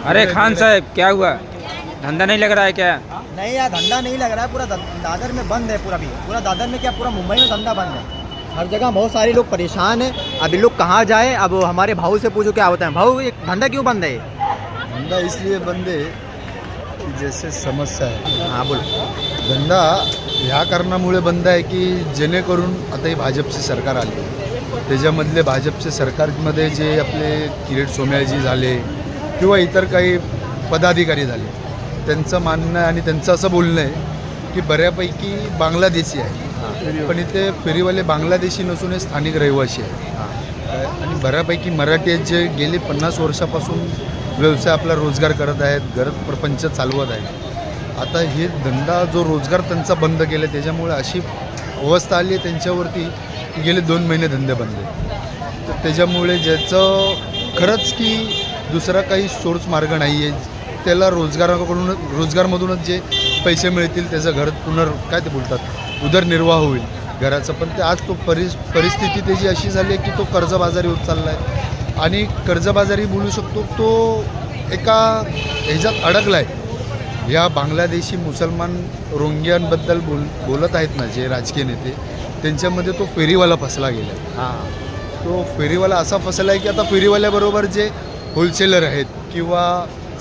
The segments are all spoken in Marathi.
अरे खान साहब क्या हुआ, धंधा नहीं लग रहा है क्या? नहीं यार, धंधा नहीं लग रहा है। पूरा दादर में बंद है। पूरा दादर में क्या, पूरा मुंबई में धंधा बंद है। हर जगह बहुत सारे लोग परेशान हैं। अभी लोग कहाँ जाए? अब हमारे भाऊ से पूछो क्या होता है। भाऊ, ये धंधा क्यों बंद है? धंदा इसलिए बंद आहे की जैसे समस्या आहे. हाँ बोलो. धंदा ह्या कारणामुळे बंद आहे की जेणेकरून आता ही भाजपची सरकार आली, त्याच्यामधले भाजपचे सरकारमध्ये जे आपले किरीट सोमयाजी झाले किंवा इतर काही पदाधिकारी झाले, त्यांचं मानणं आणि त्यांचं असं बोलणं आहे की बऱ्यापैकी बांगलादेशी आहे, पण इथे फेरीवाले बांगलादेशी नसून हे स्थानिक रहिवासी आहे आणि बऱ्यापैकी मराठी आहेत जे गेली 50 वर्षापासून व्यवसाय आपला रोजगार करत आहेत, घर प्रपंच चालवत आहेत. आता हे धंदा जो रोजगार त्यांचा बंद केला त्याच्यामुळे अशी अवस्था आली आहे त्यांच्यावरती की गेले 2 महिने धंदे बंद आहेत. तर त्याच्यामुळे ज्याचं खरंच की दुसरा काही सोर्स मार्ग नाही आहे, त्याला रोजगारमधूनच जे पैसे मिळतील त्याचं घर काय ते बोलतात उदरनिर्वाह होईल घराचं. पण ते आज तो परिस्थिती त्याची अशी झाली आहे की तो कर्जबाजारी होत चालला आहे आणि कर्जबाजारी बोलू शकतो तो एका ह्याच्यात अडकला आहे. या बांगलादेशी मुसलमान रोहिंग्यांबद्दल बोलत आहेत ना जे राजकीय नेते, त्यांच्यामध्ये तो फेरीवाला फसला गेला. तो फेरीवाला असा फसला आहे की आता फेरीवाल्याबरोबर जे होलसेलर आहेत किंवा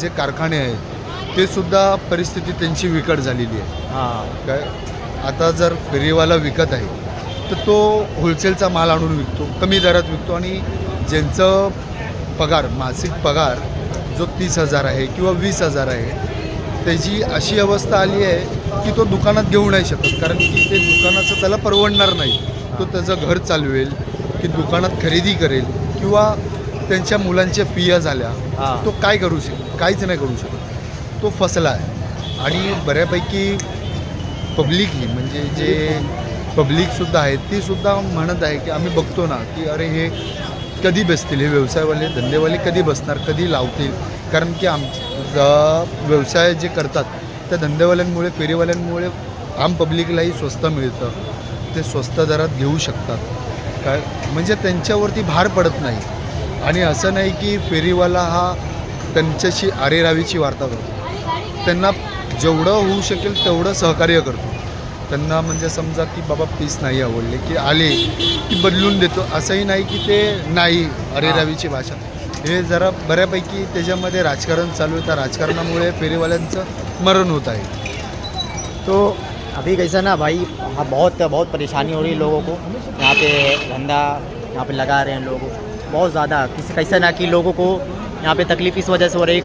जे कारखाने आहेत ते सुद्धा परिस्थिती त्यांची विकट झालेली आहे. काय आता जर फेरीवाला विकत आहे तर तो होलसेलचा माल आणून विकतो, कमी दरात विकतो आणि ज्यांचं पगार मासिक पगार जो 30,000 आहे किंवा 20,000 आहे त्याची अशी अवस्था आली आहे की तो दुकानात घेऊ नाही शकत, कारण की ते दुकानाचं त्याला परवडणार नाही. तो त्याचं घर चालवेल की दुकानात खरेदी करेल किंवा त्यांच्या मुलांच्या फिया झाल्या, तो काय करू शकतो? काहीच नाही करू शकत. तो फसला आहे. आणि बऱ्यापैकी पब्लिकही म्हणजे जे पब्लिकसुद्धा आहे ती सुद्धा म्हणत आहे की आम्ही बघतो ना की अरे हे कधी बसतील, हे व्यवसायवाले धंदेवाले कधी बसणार, कधी लावतील. कारण की व्यवसाय जे करतात त्या धंदेवाल्यांमुळे फेरीवाल्यांमुळे आम पब्लिकलाही स्वस्त मिळतं, ते स्वस्त दरात घेऊ शकतात. काय म्हणजे त्यांच्यावरती भार पडत नाही. आणि असं नाही की फेरीवाला हा त्यांच्याशी आरेरावीची वार्ता करतो, त्यांना जेवढं होऊ शकेल तेवढं सहकार्य करतो. त्यांना म्हणजे समजा की बाबा पीस नाही आवडले की आले की बदलून देतो, असंही नाही की ते नाही अरेरावीची भाषा. हे जरा बऱ्यापैकी त्याच्यामध्ये राजकारण चालू आहे, त्या राजकारणामुळे फेरीवाल्यांचं मरण होत आहे. तो अभी कैसा ना भाई, हाँ बहुत परेशानी हो रही है लोगों को. यहाँ पे धंधा यहाँ पे लगा रहे हैं लोगों को बहुत ज़्यादा. कैसा ना कि लोगों को यहाँ पे तकलीफ इस वजह से हो रही है